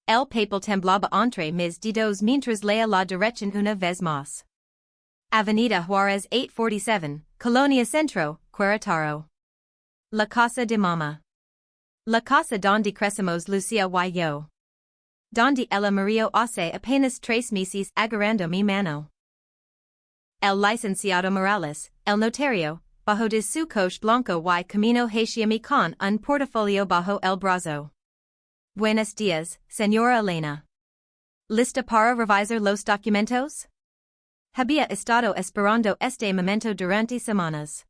El papel temblaba entre mis dedos mientras leía la dirección una vez más. Avenida Juárez 847, Colonia Centro, Querétaro. La casa de mamá. La casa donde crecimos Lucía y yo. Donde ella murió hace apenas 3 meses agarrando mi mano. El licenciado Morales, el notario, bajo de su coche blanco y camino hacia mi con un portafolio bajo el brazo. Buenos días, señora Elena. ¿Lista para revisar los documentos? Había estado esperando este momento durante semanas.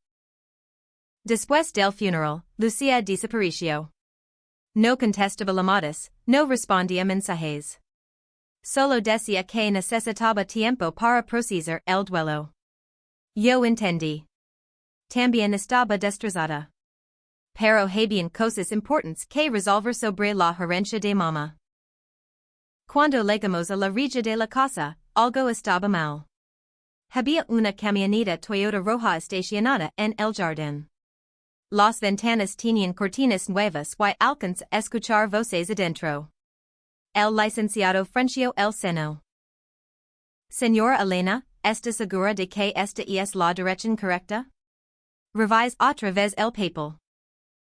Después del funeral, Lucía desapareció. No contestaba llamadas, no respondía mensajes. Solo decía que necesitaba tiempo para procesar el duelo. Yo entendí. También estaba destrozada. Pero habían cosas importantes que resolver sobre la herencia de mamá. Cuando llegamos a la reja de la casa, algo estaba mal. Había una camioneta Toyota roja estacionada en el jardín. Las ventanas tenían cortinas nuevas y alcanzé a escuchar voces adentro. El licenciado frunció el ceño. Señora Elena, ¿está segura de que esta es la dirección correcta? Revise otra vez el papel.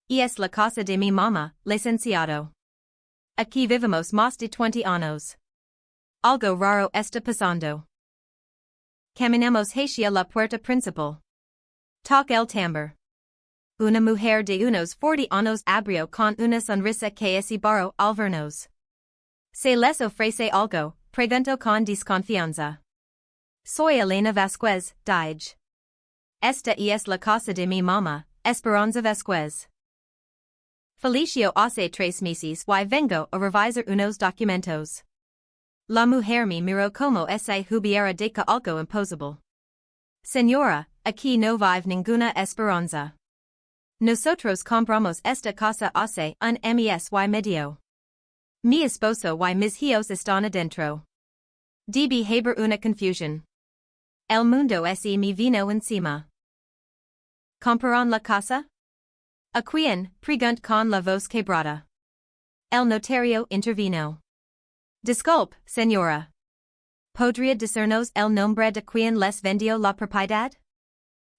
Es la casa de mi mamá, licenciado. Aquí vivimos más de 20 años. Algo raro está pasando. Caminamos hacia la puerta principal. Toca el tambor. Una mujer de unos 40 años abrió con una sonrisa que barro al vernos. ¿Se les ofrece algo?, preguntó con desconfianza. Soy Elena Vasquez, dije. Esta es la casa de mi mamá, Esperanza Vasquez. Felicio hace 3 meses y vengo a revisar unos documentos. La mujer me miró como si hubiera dicho algo imposible. Señora, aquí no vive ninguna esperanza. Nosotros compramos esta casa hace un mes y medio. Mi esposo y mis hijos están adentro. Debe haber una confusión. El mundo me vino encima. ¿Compraron la casa? ¿A quién?, preguntó con la voz quebrada. El notario intervino. Disculpe, señora. ¿Podría decirnos el nombre de quien les vendió la propiedad?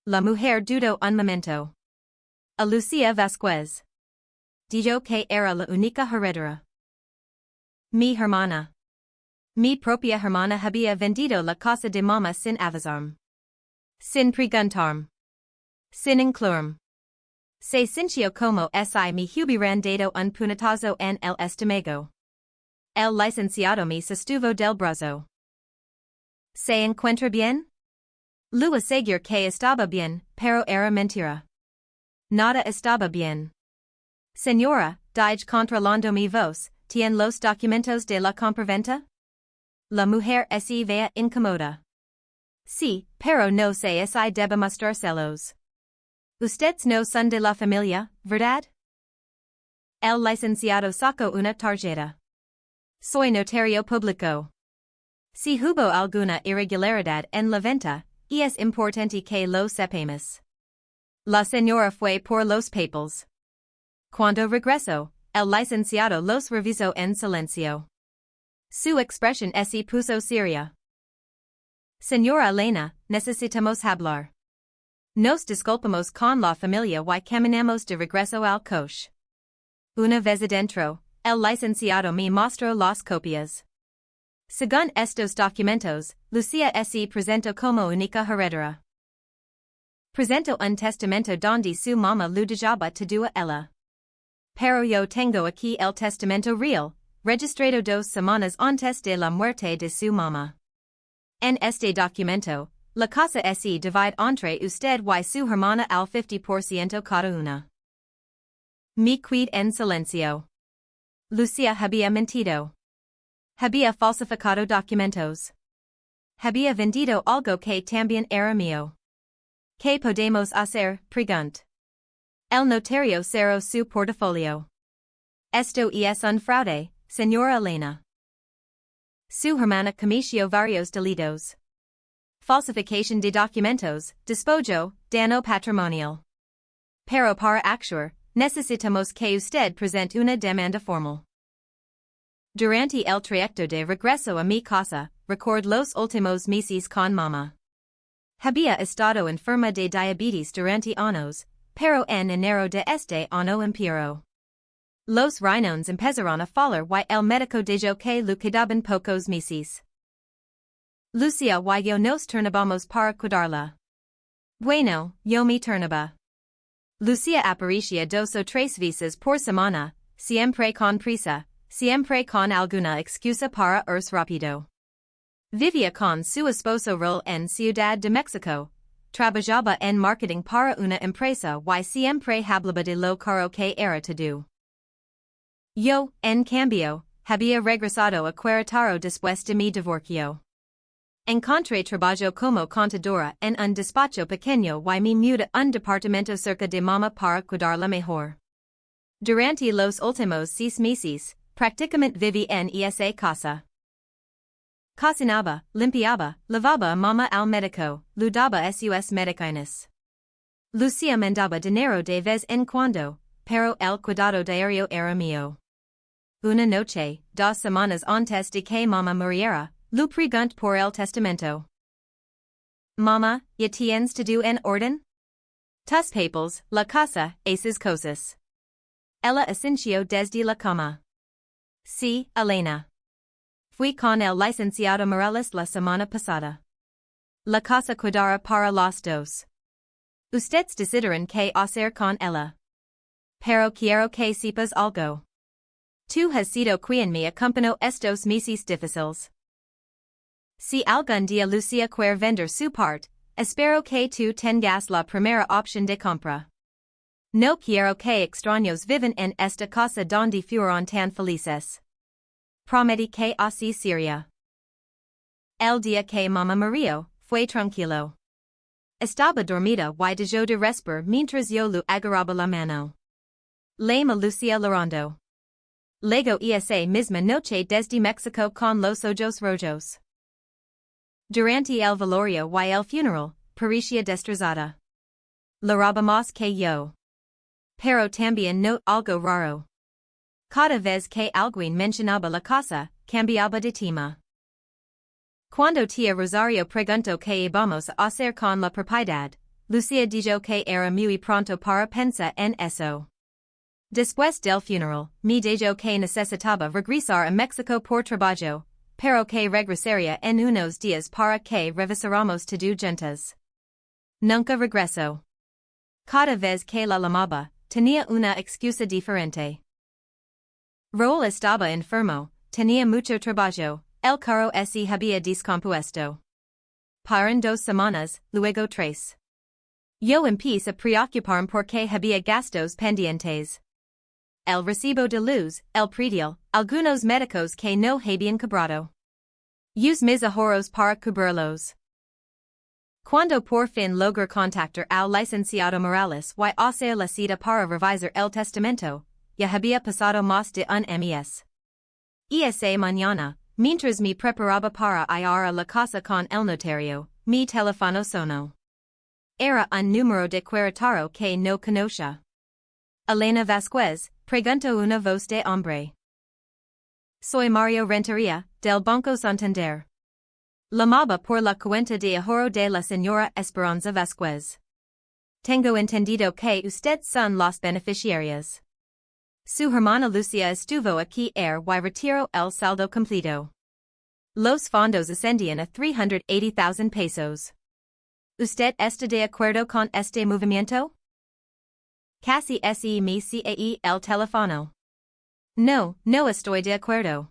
La mujer dudó un momento. A Lucía Vasquez. Dijo que era la única heredera. Mi hermana. Mi propia hermana había vendido la casa de mamá sin avisarme. Sin preguntarme. Sin incluirme. Se sintió como si me hubieran dado un puñetazo en el estómago. El licenciado me sostuvo del brazo. ¿Se encuentra bien? Le aseguré que estaba bien, pero era mentira. Nada estaba bien. Señora, dije controlando mi voz, ¿tienen los documentos de la compraventa? La mujer se veía incómoda. Sí, pero no sé si debo mostrárselos. Ustedes no son de la familia, ¿verdad? El licenciado sacó una tarjeta. Soy notario público. Si hubo alguna irregularidad en la venta, es importante que lo sepamos. La señora fue por los papeles. Cuando regresó, el licenciado los revisó en silencio. Su expresión se puso seria. Señora Elena, necesitamos hablar. Nos disculpamos con la familia y caminamos de regreso al coche. Una vez adentro, el licenciado me mostró las copias. Según estos documentos, Lucía se presentó como única heredera. Presentó un testamento donde su mamá lo dejaba todo a ella. Pero yo tengo aquí el testamento real, registrado 2 semanas antes de la muerte de su mamá. En este documento, la casa se divide entre usted y su hermana al 50% cada una. Me quedé en silencio. Lucía había mentido. Había falsificado documentos. Había vendido algo que también era mío. ¿Qué podemos hacer?, preguntó. El notario cerró su portafolio. Esto es un fraude, señora Elena. Su hermana cometió varios delitos. Falsificación de documentos, despojo, daño patrimonial. Pero para actuar, necesitamos que usted presente una demanda formal. Durante el trayecto de regreso a mi casa, record los últimos meses con mamá. Había estado enferma de diabetes durante años, pero en enero de este año empeoró. Los riñones empezaron a fallar y el médico dijo que le quedaban pocos meses. Lucía y yo nos turnamos para cuidarla. Bueno, yo me turnaba. Lucía aparecía 2 o 3 veces por semana, siempre con prisa, siempre con alguna excusa para irse rápido. Vivía con su esposo Raúl en Ciudad de México, trabajaba en marketing para una empresa y siempre hablaba de lo caro que era todo. Yo, en cambio, había regresado a Querétaro después de mi divorcio. Encontré trabajo como contadora en un despacho pequeño y me mudé a un departamento cerca de mamá para cuidarla mejor. Durante los últimos 6 meses, prácticamente viví en esa casa. Cocinaba, limpiaba, lavaba a mamá al médico, le daba sus medicinas. Lucía mandaba dinero de vez en cuando, pero el cuidado diario era mío. Una noche, 2 semanas antes de que mamá muriera, le pregunté por el testamento. Mamá, ¿ya tienes todo en orden? Tus papeles, la casa, esas cosas. Ella asintió desde la cama. Sí, Elena. Fui con el licenciado Morales la semana pasada. La casa cuidará para los dos. Ustedes decidieron qué hacer con ella. Pero quiero que sepas algo. Tú has sido quien me acompañó estos meses difíciles. Si algún día Lucía quiere vender su parte, espero que tú tengas la primera opción de compra. No quiero que extraños vivan en esta casa donde fueron tan felices. Prometí que así sería. El día que mamá murió, fue tranquilo. Estaba dormida y dejó de respirar mientras yo le agarraba la mano. Llamé a Lucía llorando. Luego esa misma noche desde México con los ojos rojos. Durante el velorio y el funeral, parecía destrozada. La roba más que yo. Pero también no algo raro. Cada vez que alguien mencionaba la casa, cambiaba de tema. Cuando tía Rosario preguntó qué íbamos a hacer con la propiedad, Lucía dijo que era muy pronto para pensar en eso. Después del funeral, me dijo que necesitaba regresar a México por trabajo, pero que regresaría en unos días para que revisáramos todo juntas. Nunca regresó. Cada vez que la llamaba, tenía una excusa diferente. Raúl estaba enfermo, tenía mucho trabajo, el carro se había descompuesto. Paran 2 semanas, luego 3. Yo empecé a preocuparme porque había gastos pendientes. El recibo de luz, el predial, algunos médicos que no habían cobrado. Use mis ahorros para cubrirlos. Cuando por fin logré contactar al licenciado Morales y hacer la cita para revisar el testamento, ya había pasado más de un mes. Esa mañana, mientras me preparaba para ir a la casa con el notario, mi teléfono sonó. Era un número de Querétaro que no conocía. Elena Vázquez, preguntó una voz de hombre. Soy Mario Rentería, del Banco Santander. Llamaba por la cuenta de ahorro de la señora Esperanza Vázquez. Tengo entendido que ustedes son los beneficiarios. Su hermana Lucía estuvo aquí y retiró el saldo completo. Los fondos ascendían a 380,000 pesos. ¿Usted está de acuerdo con este movimiento? Casi se me cae el teléfono. No, no estoy de acuerdo.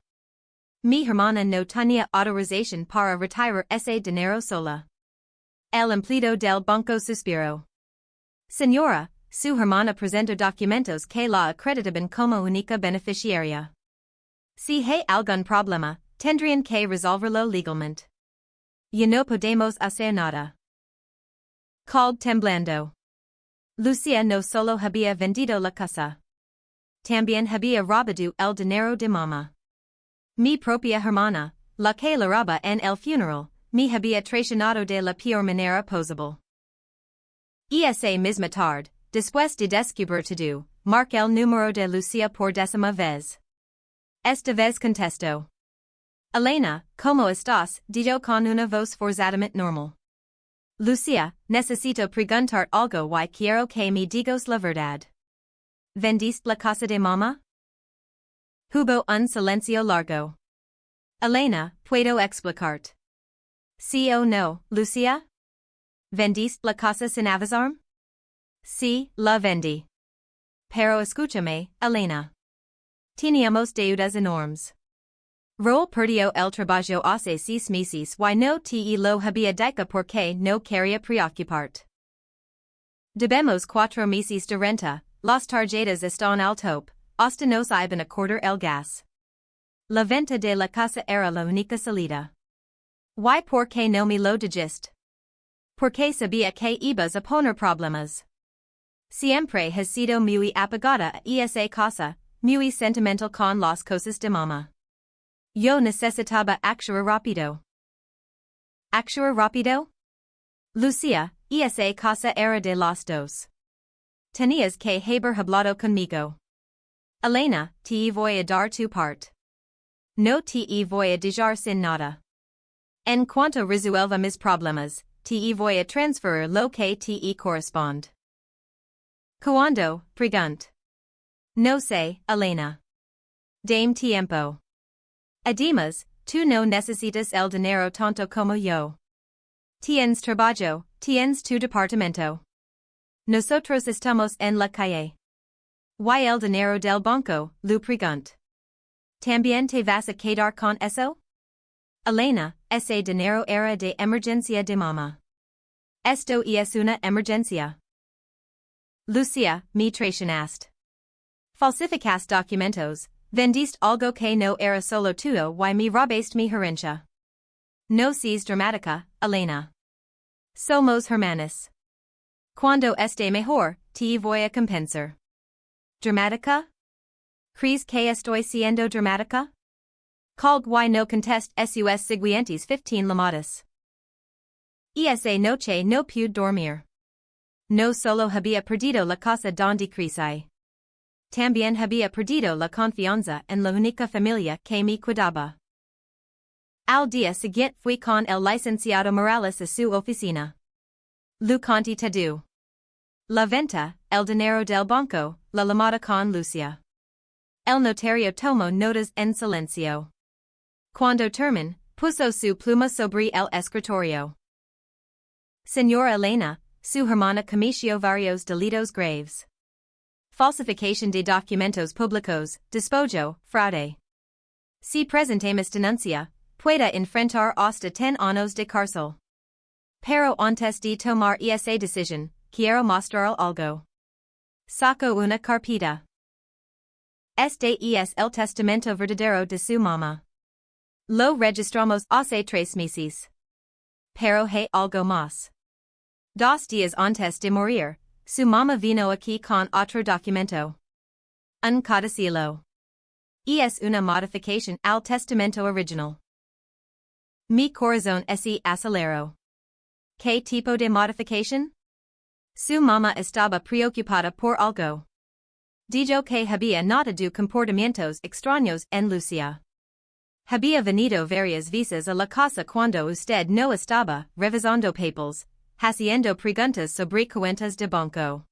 Mi hermana no tenía autorización para retirar ese dinero sola. El empleado del banco suspiró. Señora, su hermana presentó documentos que la acreditaban como única beneficiaria. Si hay algún problema, tendrían que resolverlo legalmente. Ya no podemos hacer nada. Called temblando. Lucía no solo había vendido la casa. También había robado el dinero de mamá. Mi propia hermana, la que la roba en el funeral, me había traicionado de la peor manera posible. Esa misma tarde, después de descubrir todo, marqué el número de Lucía por 10ª vez. Esta vez contesto. Elena, ¿cómo estás? Dijo con una voz forzadamente normal. Lucía, necesito preguntar algo y quiero que me digas la verdad. ¿Vendiste la casa de mamá? Hubo un silencio largo. Elena, ¿puedo explicarte? Sí o no, Lucía? ¿Vendiste la casa sin avisarme? Sí, la vendí. Pero escúchame, Elena. Teníamos deudas enormes. Rol perdió el trabajo hace 6 meses y no te lo había dicho porque no quería preocuparte. Debemos 4 meses de renta, las tarjetas están al tope, hasta nos iban a cortar el gas. La venta de la casa era la única salida. ¿Y por qué no me lo dijiste? Porque sabía que ibas a poner problemas. Siempre has sido muy apegada a esa casa, muy sentimental con las cosas de mamá. Yo necesitaba actuar rápido. ¿Actuar rápido? Lucía, esa casa era de los dos. Tenías que haber hablado conmigo. Elena, te voy a dar tu parte. No te voy a dejar sin nada. En cuanto resuelva mis problemas, te voy a transferir lo que te corresponde. ¿Cuándo? Pregunt. No sé, Elena. Dame tiempo. Además, tú no necesitas el dinero tanto como yo. Tienes trabajo, tienes tu departamento. Nosotros estamos en la calle. ¿Y el dinero del banco? Lu pregunt. ¿También te vas a quedar con eso? Elena, ese dinero era de emergencia de mamá. Esto es una emergencia. Lucía, me traicionaste. Falsificaste documentos, vendiste algo que no era solo tuyo y me robaste mi herencia. No seas dramática, Elena. Somos hermanas. Cuando esté mejor, te voy a compensar. ¿Dramática? ¿Crees que estoy siendo dramática? Colg y no contest sus siguientes 15 llamadas. Esa noche no pude dormir. No solo había perdido la casa donde crecí. También había perdido la confianza en la única familia que me cuidaba. Al día siguiente fui con el licenciado Morales a su oficina. Lu conté todo. La venta, el dinero del banco, la llamada con Lucía. El notario tomó notas en silencio. Cuando terminó, puso su pluma sobre el escritorio. Señora Elena, su hermana cometió varios delitos graves. Falsificación de documentos públicos, despojo, fraude. Si presentamos denuncia, puede enfrentar hasta 10 años de cárcel. Pero antes de tomar esa decisión, quiero mostrar algo. Saco una carpeta. Este es el testamento verdadero de su mamá. Lo registramos hace 3 meses. Pero hay algo más. 2 días antes de morir, su mamá vino aquí con otro documento. Un codicilo. Es una modificación al testamento original. Mi corazón se aceleró. ¿Qué tipo de modificación? Su mamá estaba preocupada por algo. Dijo que había notado comportamientos extraños en Lucía. Había venido varias veces a la casa cuando usted no estaba, revisando papeles, haciendo preguntas sobre cuentas de banco.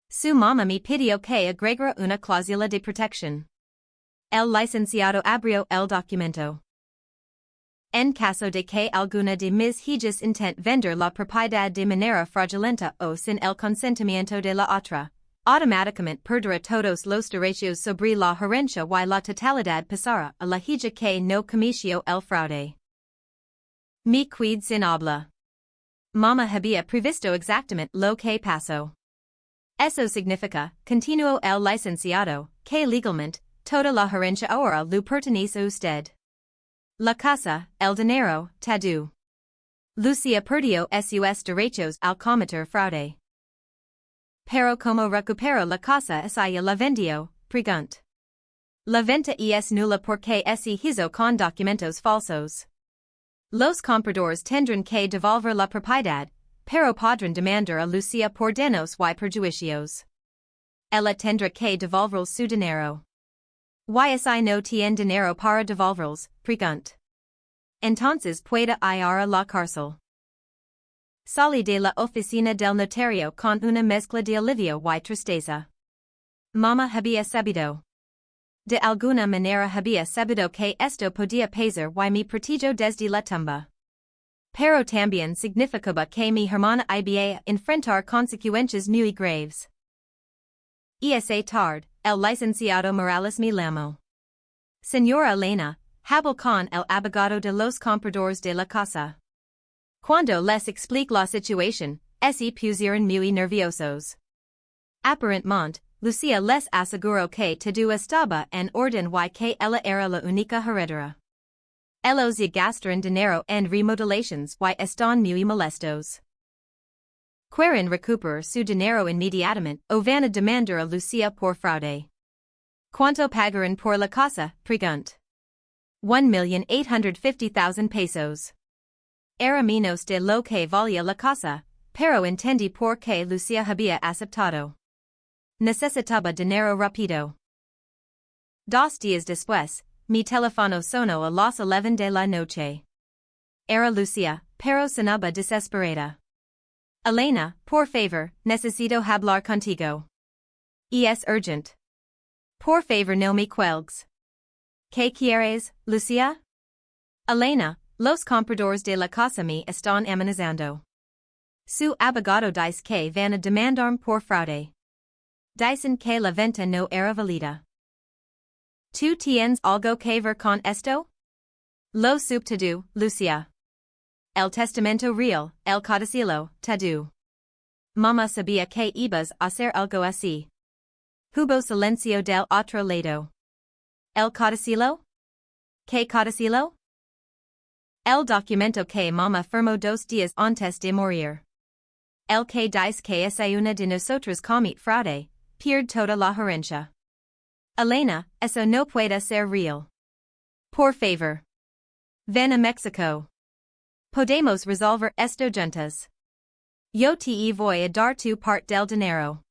Su mamá me pidió que agregara una cláusula de protección. El licenciado abrió el documento. En caso de que alguna de mis hijas intente vender la propiedad de manera fraudulenta o sin el consentimiento de la otra, automáticamente perderá todos los derechos sobre la herencia y la totalidad pasará a la hija que no cometió el fraude. Me quedé sin habla. Mamá había previsto exactamente lo que pasó. Eso significa, continuó el licenciado, que legalmente, toda la herencia ahora le pertenece a usted. La casa, el dinero, todo. Lucía perdió sus derechos al cometer fraude. Pero como recupero la casa ella la vendió, pregunt. La venta es nula porque se hizo con documentos falsos. Los compradores tendrán que devolver la propiedad, pero podrán demandar a Lucía por daños y perjuicios. Ella tendrá que devolver su dinero. Ysi no tien dinero para devolverlos, pregunt. Entonces pueda ir a la cárcel. Salí de la oficina del notario con una mezcla de alivio y tristeza. Mamá había sabido. De alguna manera había sabido que esto podía pasar y me protegió desde la tumba. Pero también significaba que mi hermana había enfrentar consecuencias muy graves. Esa tarde, el licenciado Morales me llamó. Señora Elena, hablo con el abogado de los compradores de la casa. Cuando les expliqué la situación, se pusieron muy nerviosos. Aparentemente, Lucía les aseguró que todo estaba en orden y que ella era la única heredera. Ellos ya gastaron dinero en remodelations y están muy molestos. Quieren recuperar su dinero inmediatamente o van a demandar a Lucía por fraude. ¿Cuánto pagarán por la casa? Pregunt. 1,850,000 pesos. Era menos de lo que valía la casa, pero entendí por qué Lucía había aceptado. Necesitaba dinero rápido. 2 días después, mi teléfono sonó a las 11 de la noche. Era Lucía, pero sonaba desesperada. Elena, por favor, necesito hablar contigo. Es urgent. Por favor no me cuelgues. ¿Qué quieres, Lucía? Elena, los compradores de la casa me están amenazando. Su abogado dice que van a demandarme por fraude. Dicen que la venta no era válida. ¿Tú tienes algo que ver con esto? Lo subtitulé, Lucía. El testamento real, el codicilo, todo. Mamá sabía que ibas a hacer algo así. Hubo silencio del otro lado. ¿El codicilo? ¿Qué codicilo? El documento que mamá firmó 2 días antes de morir. El que dice que es una de nosotros comete fraude, pierde toda la herencia. Elena, eso no puede ser real. Por favor. Ven a México. Podemos resolver esto juntas. Yo te voy a dar tu parte del dinero.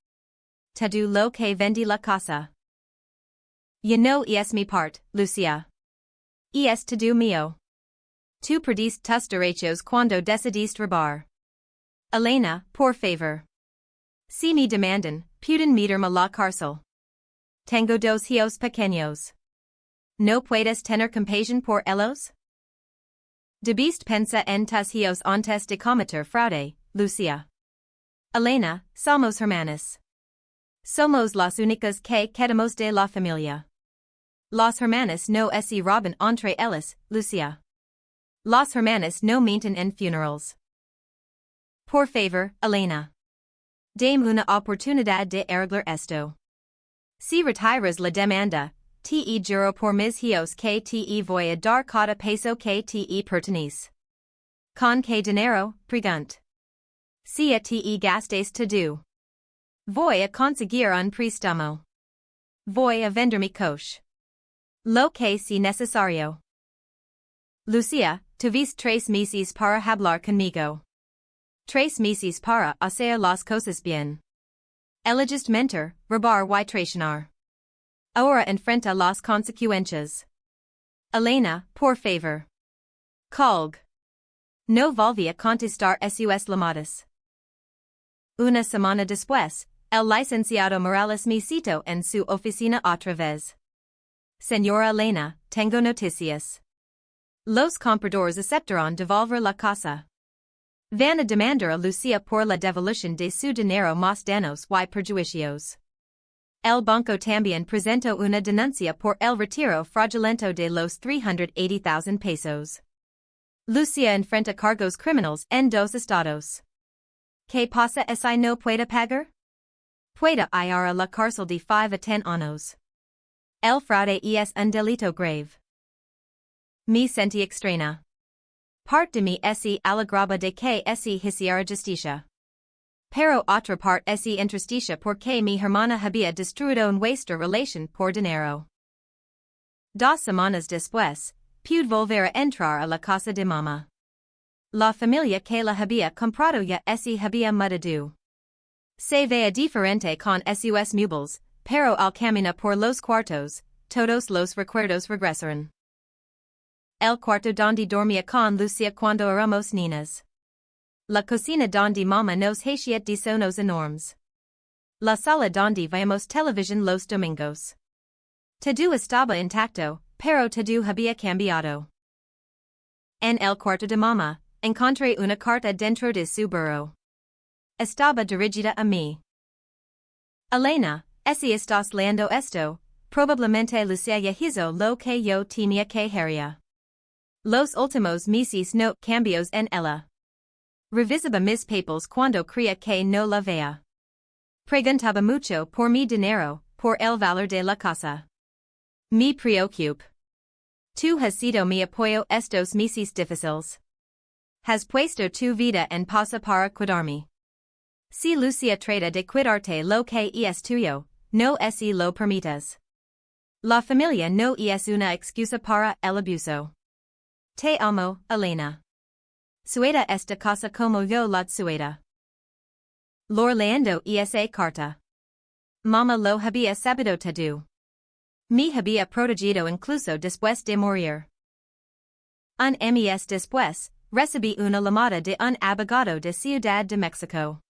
Todo lo que vendí la casa. Ya no es mi parte, Lucía. Es todo mío. Tú perdiste tus derechos cuando decidiste robar. Elena, por favor. Si me demandan, pueden meterme a la cárcel. Tengo 2 hijos pequeños. ¿No puedes tener compasión por ellos? Debiste pensar en tus hijos antes de cometer fraude, Lucía. Elena, somos hermanas. Somos las únicas que quedamos de la familia. Las hermanas no se roban entre ellas, Lucía. Las hermanas no mienten en funerals. Por favor, Elena. Dame una oportunidad de arreglar esto. Si retiras la demanda, te juro por mis hijos que te voy a dar cada peso que te pertenece. ¿Con qué dinero? Pregunt. Si te gastes todo. Voy a conseguir un préstamo. Voy a vender mi coche. Lo que sea necesario. Lucía, tuviste 3 meses para hablar conmigo. 3 meses para hacer las cosas bien. Elegiste mentir, robar y traicionar. Ahora enfrenta las consecuencias. Elena, por favor. Colg. No volví a contestar sus llamadas. Una semana después, el licenciado Morales me citó en su oficina otra vez. Señora Elena, tengo noticias. Los compradores aceptaron devolver la casa. Van a demandar a Lucía por la devolución de su dinero más daños y perjuicios. El banco también presentó una denuncia por el retiro fraudulento de los 380,000 pesos. Lucía enfrenta cargos criminales en 2 estados. ¿Qué pasa si no puede pagar? Puede ir a la cárcel de 5 a 10 años. El fraude es un delito grave. Me sentí extraña. Parte de mí se alegraba de que se hiciera justicia. Pero otra parte se entristecía porque mi hermana había destruido nuestra relación por dinero. 2 semanas después, pude volver a entrar a la casa de mamá. La familia que la había comprado ya se había mudado. Se veía diferente con sus muebles, pero al caminar por los cuartos, todos los recuerdos regresaron. El cuarto donde dormía con Lucía cuando éramos niñas. La cocina donde mamá nos hacía desayunos enormes. La sala donde veíamos televisión los domingos. Todo estaba intacto, pero todo había cambiado. En el cuarto de mamá, encontré una carta dentro de su buró. Estaba dirigida a mí. Elena, si estás leyendo esto, probablemente Lucía ya hizo lo que yo tenía que haría. Los últimos meses no cambios en ella. Revisaba mis papeles cuando creía que no la veía. Preguntaba mucho por mi dinero, por el valor de la casa. Me preocupa. Tú has sido mi apoyo estos meses difíciles. Has puesto tu vida en pausa para cuidarme. Si Lucía trata de cuidarte lo que es tuyo, no si lo permitas. La familia no es una excusa para el abuso. Te amo, Elena. Sueda esta casa como yo la sueda. Lor leyendo esa carta. Mamá lo había sabido todo. Me había protegido incluso después de morir. Un mes después, recibí una llamada de un abogado de Ciudad de México.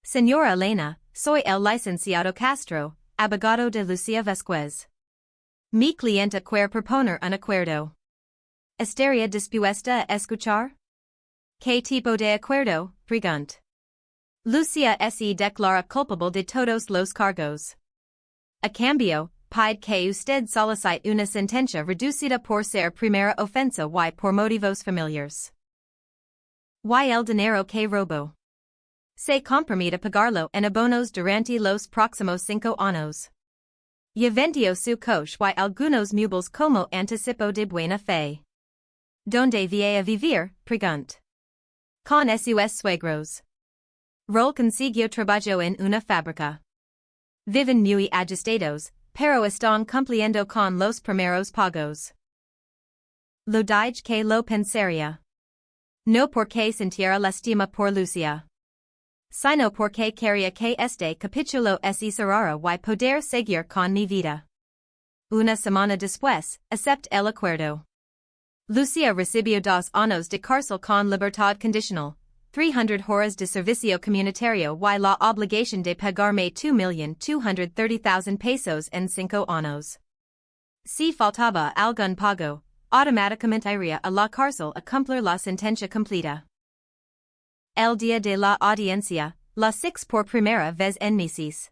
Señora Elena, soy el licenciado Castro, abogado de Lucía Vázquez. Mi clienta quiere proponer un acuerdo. ¿Estaría dispuesta a escuchar? ¿Qué tipo de acuerdo? Pregunt. Lucía se declara culpable de todos los cargos. A cambio, pide que usted solicite una sentencia reducida por ser primera ofensa y por motivos familiares. Y el dinero que robó. Se compromete a pagarlo en abonos durante los próximos 5 años. Ya vendió su coche y algunos muebles como anticipo de buena fe. ¿Dónde viene a vivir? Pregunt. Con sus suegros. Rol consiguió trabajo en una fábrica. Viven muy ajustados, pero están cumpliendo con los primeros pagos. Lo dije que lo pensaría. No porque sintiera lástima por Lucía. Sino porque quería que este capítulo se cerrara y poder seguir con mi vida. Una semana después, acepté el acuerdo. Lucía recibió 2 años de cárcel con libertad condicional, 300 horas de servicio comunitario y la obligación de pagarme 2,230,000 pesos en 5 años. Si faltaba algún pago, automáticamente iría a la cárcel a cumplir la sentencia completa. El día de la audiencia, la 6 por primera vez en meses.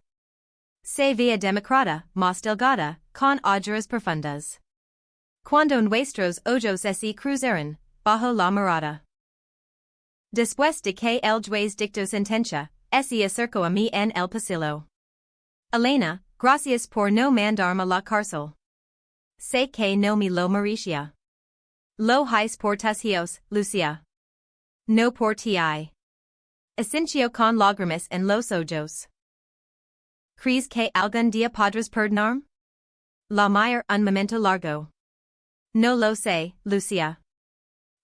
Se veía democrata, más delgada, con ojeras profundas. Cuando nuestros ojos se cruzaron, bajo la mirada. Después de que el juez dictó sentencia, se acercó a mí en el pasillo. Elena, gracias por no mandarme a la cárcel. Sé que no me lo merecía. Lo hice por tus hijos, Lucía. No por ti. Asintió con lágrimas en los ojos. ¿Crees que algún día podrás perdonarme? La mayor un momento largo. No lo sé, Lucía.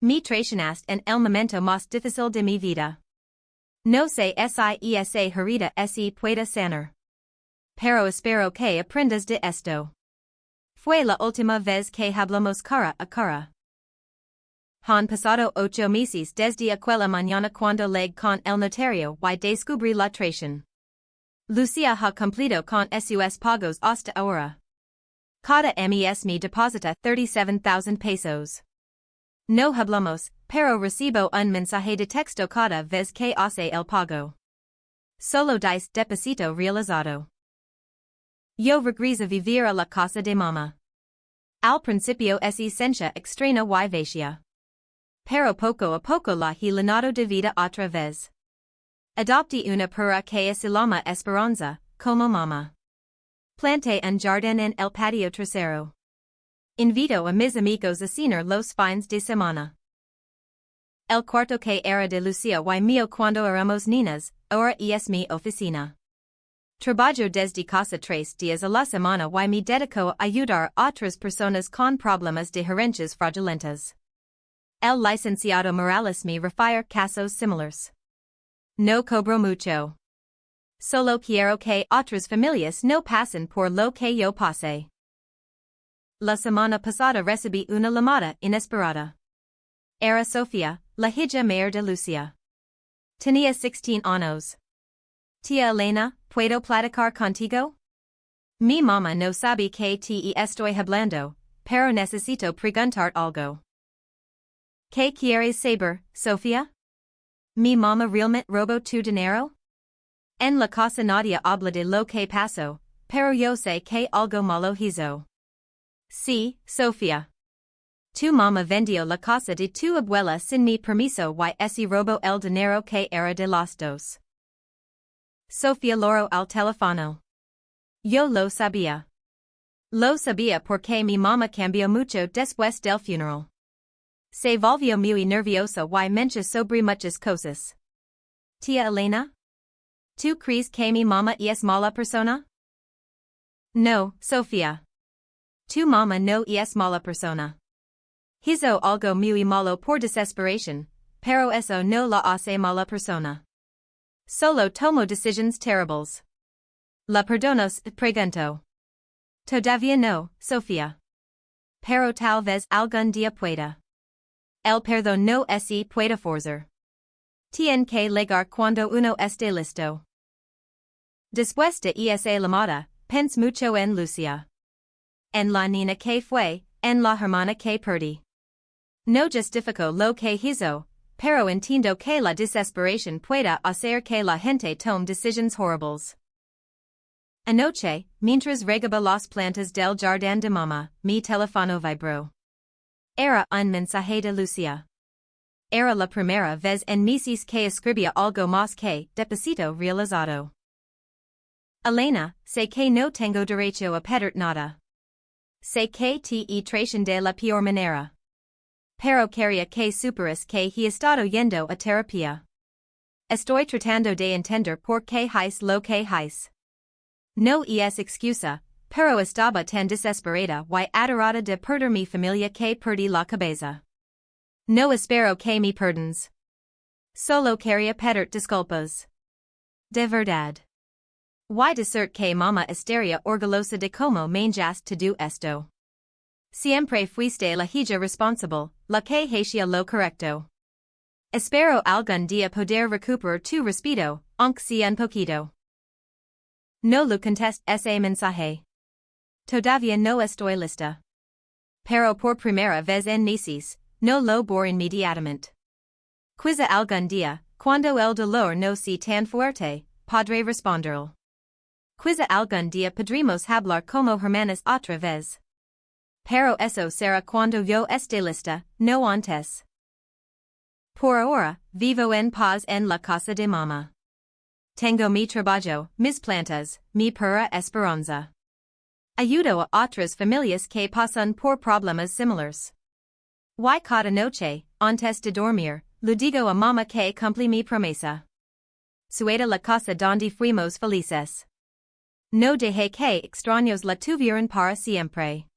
Me traicionaste en el momento más difícil de mi vida. No sé si esa herida se puede sanar. Pero espero que aprendas de esto. Fue la última vez que hablamos cara a cara. Han pasado 8 meses desde aquella mañana cuando llegué con el notario y descubrí la traición. Lucía ha cumplido con sus pagos hasta ahora. Cada mes me deposita 37,000 pesos. No hablamos, pero recibo un mensaje de texto cada vez que hace el pago. Solo dice depósito realizado. Yo regreso a vivir a la casa de mamá. Al principio es esencia extraña y vacía. Pero poco a poco la he llenado de vida otra vez. Adopté una perra que se llama Esperanza, como mamá. Planté un jardín en el patio trasero. Invito a mis amigos a cenar los fines de semana. El cuarto que era de Lucía y mío cuando éramos niñas, ahora es mi oficina. Trabajo desde casa 3 días a la semana y me dedico a ayudar a otras personas con problemas de herencias fraudulentas. El licenciado Morales me refiere casos similares. No cobro mucho. Solo quiero que otras familias no pasen por lo que yo pasé. La semana pasada recibí una llamada inesperada. Era Sofía, la hija mayor de Lucía. Tenía 16 años. Tía Elena, ¿puedo platicar contigo? Mi mamá no sabe que te estoy hablando, pero necesito preguntar algo. ¿Qué quieres saber, Sofía? Mi mamá realmente robó tu dinero? En la casa nadie habla de lo que pasó, pero yo sé que algo malo hizo. Sí, Sofía. Tu mamá vendió la casa de tu abuela sin mi permiso y ese robó el dinero que era de los dos. Sofía loro al teléfono. Yo lo sabía. Lo sabía porque mi mamá cambió mucho después del funeral. Se volvió muy nerviosa y mencionó sobre muchas cosas. Tía Elena? ¿Tú crees que mi mamá es mala persona? No, Sofía. Tu mamá no es mala persona. Hizo algo muy malo por desesperación, pero eso no la hace mala persona. Solo tomó decisions terribles. La perdonos, pregunto. Todavía no, Sofía. Pero tal vez algún día pueda. El perdón no se puede forzar. Tiene que llegar cuando uno esté listo. Después de esa llamada, pensé mucho en Lucía. En la niña que fue, en la hermana que perdí. No justifico lo que hizo, pero entiendo que la desesperación pueda hacer que la gente tome decisions horribles. Anoche, mientras regaba las plantas del jardín de mamá, mi teléfono vibró. Era un mensaje de Lucía. Era la primera vez en meses que escribía algo más que despacito realizado. Elena, sé que no tengo derecho a pedir nada. Sé que te traición de la peor manera. Pero quería que superes que he estado yendo a terapia. Estoy tratando de entender por qué hice lo que hice. No es excusa, pero estaba tan desesperada y adorada de perder mi familia que perdí la cabeza. No espero que me perdones. Solo quería pedir disculpas. De verdad. Y decir que mamá estaría orgullosa de cómo manjaste todo esto. Siempre fuiste la hija responsable, la que hacía lo correcto. Espero algún día poder recuperar tu respeto, aunque sea un poquito. No lo contesté ese mensaje. Todavía no estoy lista. Pero por primera vez en meses, no lo borro inmediatamente. Quizá algún día, cuando el dolor no sea tan fuerte, podré responderlo. Quizá algún día podremos hablar como hermanas otra vez. Pero eso será cuando yo esté lista, no antes. Por ahora, vivo en paz en la casa de mamá. Tengo mi trabajo, mis plantas, mi pura esperanza. Ayudo a otras familias que pasan por problemas similares. Y cada noche, antes de dormir, le digo a mamá que cumplí mi promesa. Sueda la casa donde fuimos felices. No dejé que extraños la tuvieran para siempre.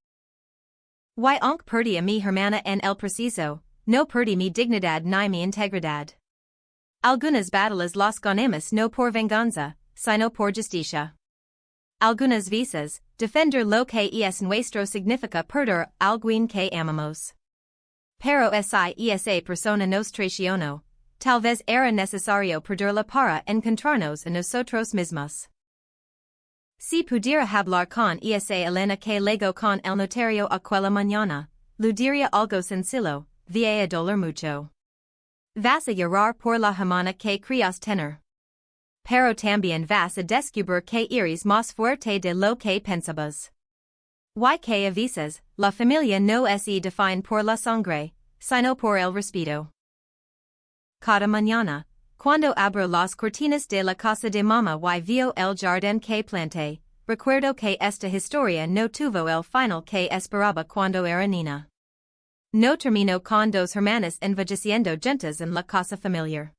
Y aunque perdí a mi hermana en el proceso, no perdí mi dignidad ni mi integridad. Algunas batallas las ganamos no por venganza, sino por justicia. Algunas veces, defender lo que es nuestro significa perder alguien que amamos. Pero esa persona nos traicionó, tal vez era necesario perderla para encontrarnos a nosotros mismos. Si pudiera hablar con esa Elena que llegó con el notario aquella mañana, le diría algo sencillo, va a doler mucho. Vas a llorar por la hermana que creas tener. Pero también vas a descubrir que eres más fuerte de lo que pensabas. Y que a veces, la familia no se define por la sangre, sino por el respeto. Cada mañana, cuando abro las cortinas de la casa de mamá y veo el jardín que planté, recuerdo que esta historia no tuvo el final que esperaba cuando era niña. No terminó con dos hermanas envejeciendo juntas en la casa familiar.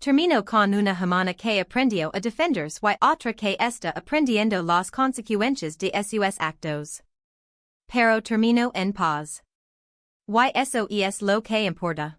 Terminó con una hermana que aprendió a defenderse y otra que está aprendiendo las consecuencias de sus actos. Pero terminó en paz. Y eso es lo que importa.